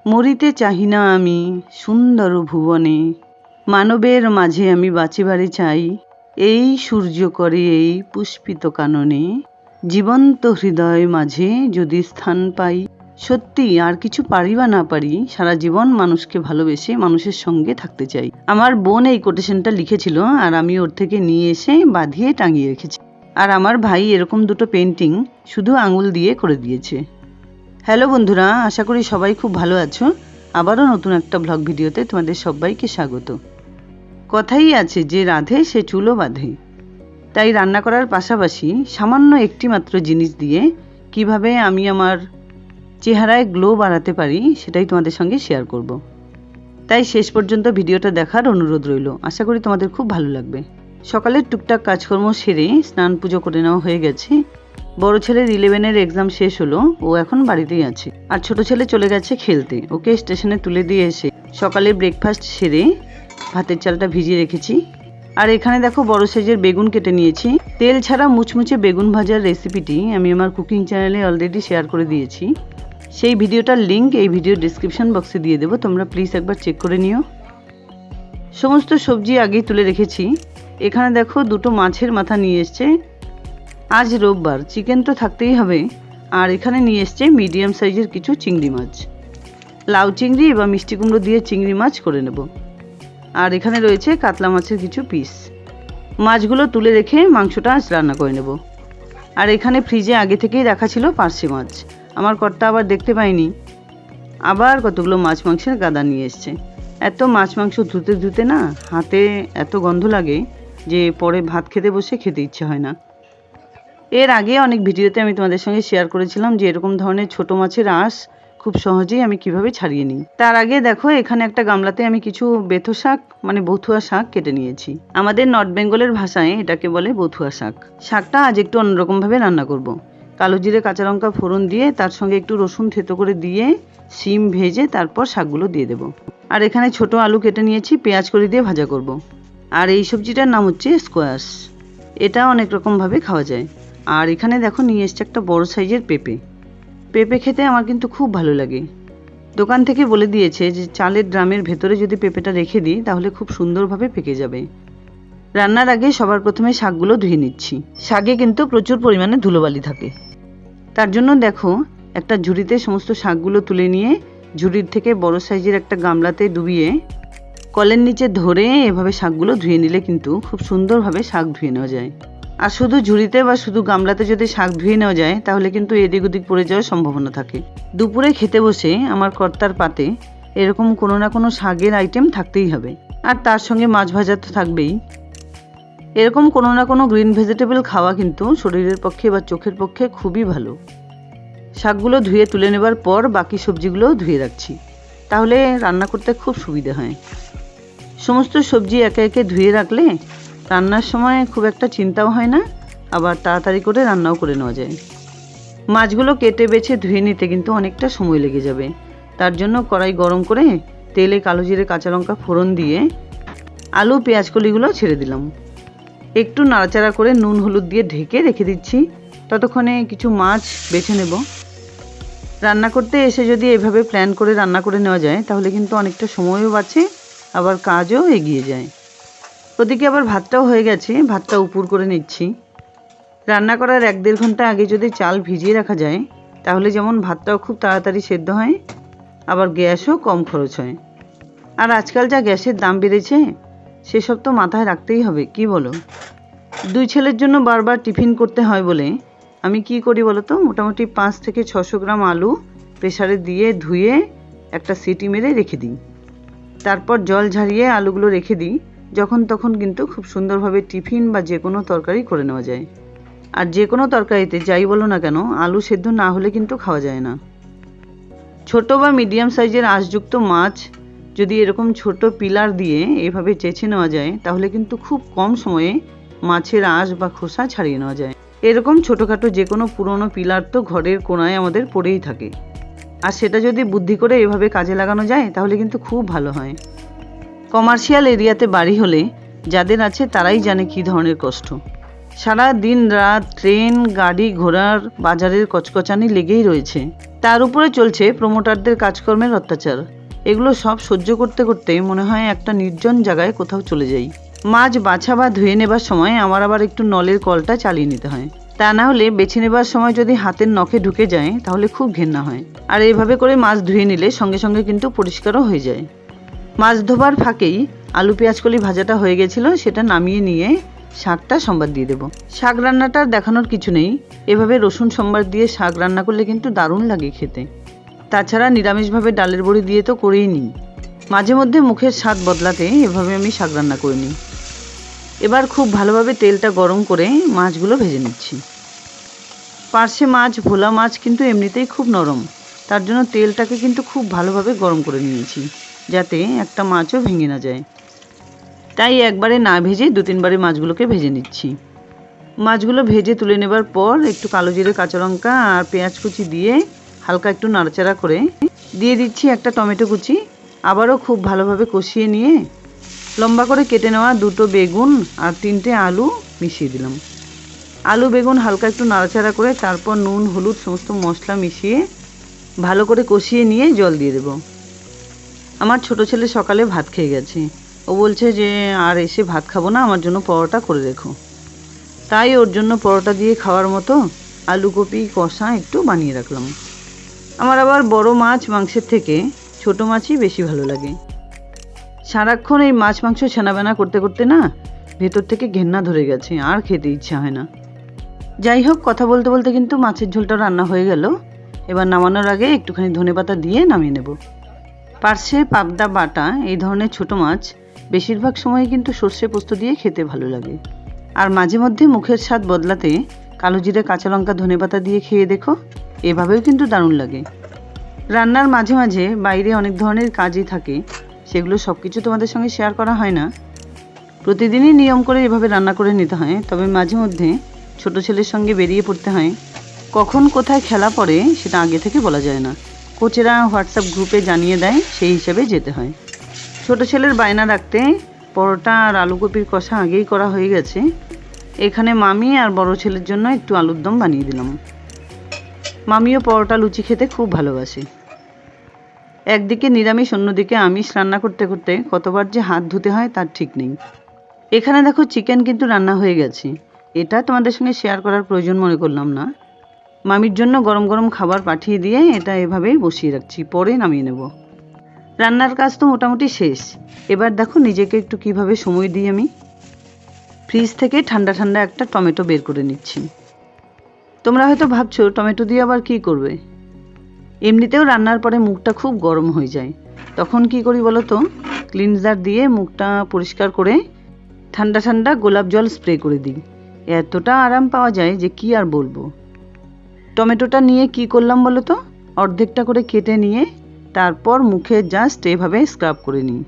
মরিতে চাহি না আমি সুন্দর ভুবনে, মানবের মাঝে আমি বাঁচিবারে চাই, এই সূর্য করে এই পুষ্পিত কাননে, জীবন্ত হৃদয় মাঝে যদি স্থান পাই। সত্যি আর কিছু পারি বা না পারি, সারা জীবন মানুষকে ভালোবেসে মানুষের সঙ্গে থাকতে চাই। আমার বোন এই কোটেশনটা লিখেছিল আর আমি ওর থেকে নিয়ে এসে বাঁধিয়ে টাঙিয়ে রেখেছি। আর আমার ভাই এরকম দুটো পেন্টিং শুধু আঙুল দিয়ে করে দিয়েছে। হ্যালো বন্ধুরা, আশা করি সবাই খুব ভালো আছো। আবারও নতুন একটা ব্লগ ভিডিওতে তোমাদের সবাইকে স্বাগত। কথাই আছে যে রাধে সে চুলও বাঁধে। তাই রান্না করার পাশাপাশি সামান্য একটি মাত্র জিনিস দিয়ে কিভাবে আমি আমার চেহারায় গ্লো বাড়াতে পারি সেটাই তোমাদের সঙ্গে শেয়ার করব। তাই শেষ পর্যন্ত ভিডিওটা দেখার অনুরোধ রইল। আশা করি তোমাদের খুব ভালো লাগবে। সকালের টুকটাক কাজকর্ম সেরে স্নান পুজো করে নেওয়া হয়ে গেছে। বড় ছেলের 11-এর এক্সাম শেষ হলো, ও এখন বাড়িতেই আছে। আর ছোট ছেলে চলে গেছে খেলতে। ওকে স্টেশনে তুলে দিয়ে এসে সকালে ব্রেকফাস্ট সেরে ভাতের চালটা ভিজিয়ে রেখেছি। আর এখানে দেখো বড় সাইজের বেগুন কেটে নিয়েছি। তেল ছাড়া মুচমুচে বেগুন ভাজার রেসিপিটি আমি আমার কুকিং চ্যানেলে অলরেডি শেয়ার করে দিয়েছি। সেই ভিডিওটার লিঙ্ক এই ভিডিও ডিসক্রিপশন বক্সে দিয়ে দেবো, তোমরা প্লিজ একবার চেক করে নিও। সমস্ত সবজি আগেই তুলে রেখেছি। এখানে দেখো দুটো মাছের মাথা নিয়ে এসছে। আজ রোববার, চিকেন তো থাকতেই হবে। আর এখানে নিয়ে এসছে মিডিয়াম সাইজের কিছু চিংড়ি মাছ। লাউ চিংড়ি বা মিষ্টি কুমড়ো দিয়ে চিংড়ি মাছ করে নেব। আর এখানে রয়েছে কাতলা মাছের কিছু পিস। মাছগুলো তুলে রেখে মাংসটা আজ রান্না করে নেব। আর এখানে ফ্রিজে আগে থেকেই রাখা ছিল পার্শে মাছ। আমার কর্তা আবার দেখতে পাইনি, আবার কতগুলো মাছ মাংসের গাদা নিয়ে এসছে। এত মাছ মাংস ধুতে ধুতে না হাতে এত গন্ধ লাগে যে পরে ভাত খেতে বসে খেতে ইচ্ছে হয় না। এর আগে অনেক ভিডিওতে আমি তোমাদের সঙ্গে শেয়ার করেছিলাম যে এরকম ধরনের ছোট মাছের আঁশ খুব সহজেই আমি কিভাবে ছাড়িয়ে নিই। তার আগে দেখো এখানে একটা গামলাতে আমি কিছু বেথো শাক মানে বথুয়া শাক কেটে নিয়েছি। আমাদের নর্থ বেঙ্গলের ভাষায় এটাকে বলে বথুয়া শাক। শাকটা আজ একটু অন্যরকমভাবে রান্না করব। কালো জিরে কাঁচা লঙ্কা ফোড়ন দিয়ে তার সঙ্গে একটু রসুন থেতো করে দিয়ে শিম ভেজে তারপর শাকগুলো দিয়ে দেবো। আর এখানে ছোট আলু কেটে নিয়েছি, পেঁয়াজ করে দিয়ে ভাজা করব। আর এই সবজিটার নাম হচ্ছে স্কোয়াশ। এটা অনেক রকমভাবে খাওয়া যায়। আর এখানে দেখো নিয়ে এসছে একটা বড় সাইজের পেঁপে। পেঁপে খেতে আমার কিন্তু খুব ভালো লাগে। দোকান থেকে বলে দিয়েছে যে চালের ড্রামের ভেতরে যদি পেঁপেটা রেখে দিই তাহলে খুব সুন্দরভাবে পেকে যাবে। রান্নার আগে সবার প্রথমে শাকগুলো ধুয়ে নিচ্ছি। শাকে কিন্তু প্রচুর পরিমাণে ধুলোবালি থাকে। তার জন্য দেখো একটা ঝুড়িতে সমস্ত শাকগুলো তুলে নিয়ে ঝুড়ির থেকে বড় সাইজের একটা গামলাতে ডুবিয়ে কলের নিচে ধরে এভাবে শাকগুলো ধুয়ে নিলে কিন্তু খুব সুন্দরভাবে শাক ধুয়ে নেওয়া যায়। আর শুধু ঝুড়িতে বা শুধু গামলাতে যদি শাক ধুয়ে নেওয়া যায় তাহলে কিন্তু এদিক ওদিক পড়ে যাওয়ার সম্ভাবনা থাকে। দুপুরে খেতে বসে আমার কর্তার পাতে এরকম কোনো না কোনো শাকের আইটেম থাকতেই হবে। আর তার সঙ্গে মাছ ভাজা তো থাকবেই। এরকম কোনো না কোনো গ্রিন ভেজিটেবল খাওয়া কিন্তু শরীরের পক্ষে বা চোখের পক্ষে খুবই ভালো। শাকগুলো ধুয়ে তুলে নেবার পর বাকি সবজিগুলোও ধুয়ে রাখছি, তাহলে রান্না করতে খুব সুবিধা হয়। সমস্ত সবজি একে একে ধুয়ে রাখলে রান্নার সময় খুব একটা চিন্তাও হয় না, আবার তাড়াতাড়ি করে রান্নাও করে নেওয়া যায়। মাছগুলো কেটে বেছে ধুয়ে নিতে কিন্তু অনেকটা সময় লেগে যাবে। তার জন্য কড়াই গরম করে তেলে কালো জিরে কাঁচা লঙ্কা ফোড়ন দিয়ে আলু পেঁয়াজ কলিগুলো ছেড়ে দিলাম। একটু নাড়াচাড়া করে নুন হলুদ দিয়ে ঢেকে রেখে দিচ্ছি। ততক্ষণে কিছু মাছ বেছে নেব। রান্না করতে এসে যদি এভাবে প্ল্যান করে রান্না করে নেওয়া যায় তাহলে কিন্তু অনেকটা সময়ও বাঁচে, আবার কাজও এগিয়ে যায়। ওদিকে আবার ভাতটাও হয়ে গেছে, ভাতটা উপুর করে নিচ্ছি। রান্না করার 1-1.5 ঘন্টা আগে যদি চাল ভিজিয়ে রাখা যায় তাহলে যেমন ভাতটাও খুব তাড়াতাড়ি সেদ্ধ হয়, আবার গ্যাসও কম খরচ হয়। আর আজকাল যা গ্যাসের দাম বেড়েছে সেসব তো মাথায় রাখতেই হবে, কি বলো? 2 ছেলের জন্য বারবার টিফিন করতে হয় বলে আমি কি করি বলো তো, মোটামুটি 5 থেকে 600 গ্রাম আলু প্রেসারে দিয়ে ধুয়ে একটা সিটি মেরে রেখে দিই। তারপর জল ঝারিয়ে আলুগুলো রেখে দিই। যখন তখন কিন্তু খুব সুন্দরভাবে টিফিন বা যে কোনো তরকারি করে নেওয়া যায়। আর যে কোনো তরকারিতে যাই বলো না কেন আলু সেদ্ধ না হলে কিন্তু খাওয়া যায় না। ছোট বা মিডিয়াম সাইজের আঁশযুক্ত মাছ যদি এরকম ছোট পিলার দিয়ে এভাবে চেঁচে নেওয়া যায় তাহলে কিন্তু খুব কম সময়ে মাছের আঁশ বা খোসা ছাড়িয়ে নেওয়া যায়। এরকম ছোটোখাটো যে কোনো পুরনো পিলার তো ঘরের কোণায় আমাদের পড়েই থাকে। আর সেটা যদি বুদ্ধি করে এভাবে কাজে লাগানো যায় তাহলে কিন্তু খুব ভালো হয়। কমার্শিয়াল এরিয়াতে বাড়ি হলে যাদের আছে তারাই জানে কী ধরনের কষ্ট। সারা দিন রাত ট্রেন, গাড়ি ঘোড়ার, বাজারের কচকচানি লেগেই রয়েছে। তার উপরে চলছে প্রমোটারদের কাজকর্মের অত্যাচার। এগুলো সব সহ্য করতে করতে মনে হয় একটা নির্জন জায়গায় কোথাও চলে যাই। মাছ বাছা বা ধুয়ে নেবার সময় আমার আবার একটু নলের কলটা চালিয়ে নিতে হয়। তা না হলে বেছে নেবার সময় যদি হাতের নখে ঢুকে যায় তাহলে খুব ঘেন্না হয়। আর এইভাবে করে মাছ ধুয়ে নিলে সঙ্গে সঙ্গে কিন্তু পরিষ্কারও হয়ে যায়। মাছ ধোবার ফাঁকেই আলু পেঁয়াজকলি ভাজাটা হয়ে গেছিল, সেটা নামিয়ে নিয়ে শাকটা সম্বার দিয়ে দেবো। শাক রান্নাটা দেখানোর কিছু নেই, এভাবে রসুন সম্বার দিয়ে শাক রান্না করলে কিন্তু দারুণ লাগে খেতে। তাছাড়া নিরামিষভাবে ডালের বড়ি দিয়ে তো করেই নিই। মাঝে মধ্যে মুখের স্বাদ বদলাতে এভাবে আমি শাক রান্না করে নিই। এবার খুব ভালোভাবে তেলটা গরম করে মাছগুলো ভেজে নিচ্ছি। পার্শে মাছ, ভোলা মাছ কিন্তু এমনিতেই খুব নরম, তার জন্য তেলটাকে কিন্তু খুব ভালোভাবে গরম করে নিয়েছি, যাতে একটা মাছও ভেঙে না যায়। তাই একবারে না ভেজে 2-3 বারে মাছগুলোকে ভেজে নিচ্ছি। মাছগুলো ভেজে তুলে নেবার পর একটু কালো জিরে, কাঁচা লঙ্কা আর পেঁয়াজ কুচি দিয়ে হালকা একটু নাড়াচাড়া করে দিয়ে দিচ্ছি একটা টমেটো কুচি। আবারও খুব ভালোভাবে কষিয়ে নিয়ে লম্বা করে কেটে নেওয়া 2টো বেগুন আর 3টে আলু মিশিয়ে দিলাম। আলু বেগুন হালকা একটু নাড়াচাড়া করে তারপর নুন, হলুদ সমস্ত মশলা মিশিয়ে ভালো করে কষিয়ে নিয়ে জল দিয়ে দেব। আমার ছোট ছেলে সকালে ভাত খেয়ে গেছে, ও বলছে যে আর এসে ভাত খাবো না, আমার জন্য পরোটা করে রেখো। তাই ওর জন্য পরোটা দিয়ে খাওয়ার মতো আলু কপি কষা একটু বানিয়ে রাখলাম। আমার আবার বড় মাছ মাংসের থেকে ছোট মাছই বেশি ভালো লাগে। সারাক্ষণ এই মাছ মাংস ছানাবেনা করতে করতে না ভেতর থেকে ঘেন্না ধরে গেছে, আর খেতে ইচ্ছা হয় না। যাই হোক, কথা বলতে বলতে কিন্তু মাছের ঝোলটা রান্না হয়ে গেল। এবার নামানোর আগে একটুখানি ধনেপাতা দিয়ে নামিয়ে নেব। পার্শে, পাবদা, বাটা এই ধরনের ছোট মাছ বেশিরভাগ সময় কিন্তু সর্ষে পোস্ত দিয়ে খেতে ভালো লাগে। আর মাঝে মধ্যে মুখের স্বাদ বদলাতে কালো জিরে, কাঁচা লঙ্কা, ধনেপাতা দিয়ে খেয়ে দেখো, এভাবেও কিন্তু দারুণ লাগে। রান্নার মাঝে মাঝে বাইরে অনেক ধরনের কাজই থাকে, সেগুলো সব কিছু তোমাদের সঙ্গে শেয়ার করা হয় না। প্রতিদিনই নিয়ম করে এভাবে রান্না করে নিতে হয়, তবে মাঝে মধ্যে ছোট ছেলের সঙ্গে বেরিয়ে পড়তে হয়। কখন কোথায় খেলা পড়ে সেটা আগে থেকে বলা যায় না, কোচেরা হোয়াটসঅ্যাপ গ্রুপে জানিয়ে দেয়, সেই হিসেবে যেতে হয়। ছোট ছেলের বায়না রাখতে পরোটা আর আলু কপির কষা আগেই করা হয়ে গেছে। এখানে মামি আর বড় ছেলের জন্য একটু আলুর দম বানিয়ে দিলাম। মামিও পরোটা লুচি খেতে খুব ভালোবাসে। একদিকে নিরামিষ, অন্যদিকে আমিষ রান্না করতে করতে কতবার যে হাত ধুতে হয় তার ঠিক নেই। এখানে দেখো চিকেন কিন্তু রান্না হয়ে গেছে, এটা তোমাদের সঙ্গে শেয়ার করার প্রয়োজন মনে করলাম না। মামির জন্য গরম গরম খাবার পাঠিয়ে দিয়ে এটা এভাবেই বসিয়ে রাখছি, পরে নামিয়ে নেব। রান্নার কাজ তো মোটামুটি শেষ। এবার দেখো নিজেকে একটু কিভাবে সময় দিই আমি। ফ্রিজ থেকে ঠান্ডা ঠান্ডা একটা টমেটো বের করে নিচ্ছি। তোমরা হয়তো ভাবছো টমেটো দিয়ে আবার কী করবে। এমনিতেও রান্নার পরে মুখটা খুব গরম হয়ে যায়, তখন কি করি বলো তো, ক্লিনজার দিয়ে মুখটা পরিষ্কার করে ঠান্ডা ঠান্ডা গোলাপ জল স্প্রে করে দিই। এতটা আরাম পাওয়া যায় যে কি আর বলবো। টমেটোটা নিয়ে কি করলাম বলো তো, অর্ধেকটা করে কেটে নিয়ে তারপর মুখে জাস্ট এভাবে স্ক্রাব করে নিই।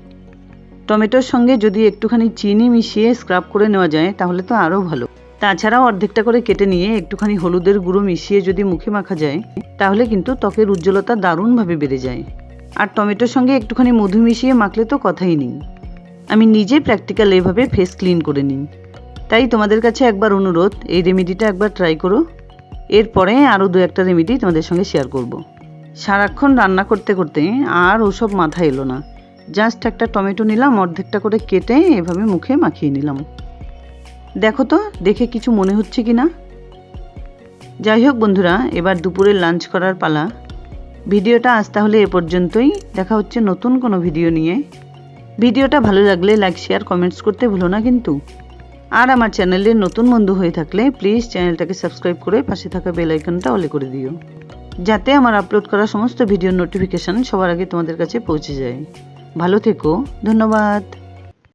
টমেটোর সঙ্গে যদি একটুখানি চিনি মিশিয়ে স্ক্রাব করে নেওয়া যায় তাহলে তো আরও ভালো। তাছাড়াও অর্ধেকটা করে কেটে নিয়ে একটুখানি হলুদের গুঁড়ো মিশিয়ে যদি মুখে মাখা যায় তাহলে কিন্তু ত্বকের উজ্জ্বলতা দারুণভাবে বেড়ে যায়। আর টমেটোর সঙ্গে একটুখানি মধু মিশিয়ে মাখলে তো কথাই নেই। আমি নিজে প্র্যাকটিক্যাল এভাবে ফেস ক্লিন করে নিই। তাই তোমাদের কাছে একবার অনুরোধ, এই রেমেডিটা একবার ট্রাই করো। এরপরে আরও 2-1টা রেমেডি তোমাদের সঙ্গে শেয়ার করব। সারাক্ষণ রান্না করতে করতে আর ওসব মাথায় এলো না, জাস্ট একটা টমেটো নিলাম, অর্ধেকটা করে কেটে এভাবে মুখে মাখিয়ে নিলাম। দেখো তো দেখে কিছু মনে হচ্ছে কি না। যাই হোক বন্ধুরা, এবার দুপুরের লাঞ্চ করার পালা। ভিডিওটা আজ তাহলে এ পর্যন্তই, দেখা হচ্ছে নতুন কোনো ভিডিও নিয়ে। ভিডিওটা ভালো লাগলে লাইক, শেয়ার, কমেন্টস করতে ভুলো না কিন্তু। আর আমার চ্যানেলের নতুন বন্ধু হয়ে থাকলে প্লিজ চ্যানেলটাকে সাবস্ক্রাইব করে পাশে থাকা বেল আইকনটা অলে করে দিও, যাতে আমার আপলোড করা সমস্ত ভিডিওর নোটিফিকেশান সবার আগে তোমাদের কাছে পৌঁছে যায়। ভালো থেকো, ধন্যবাদ।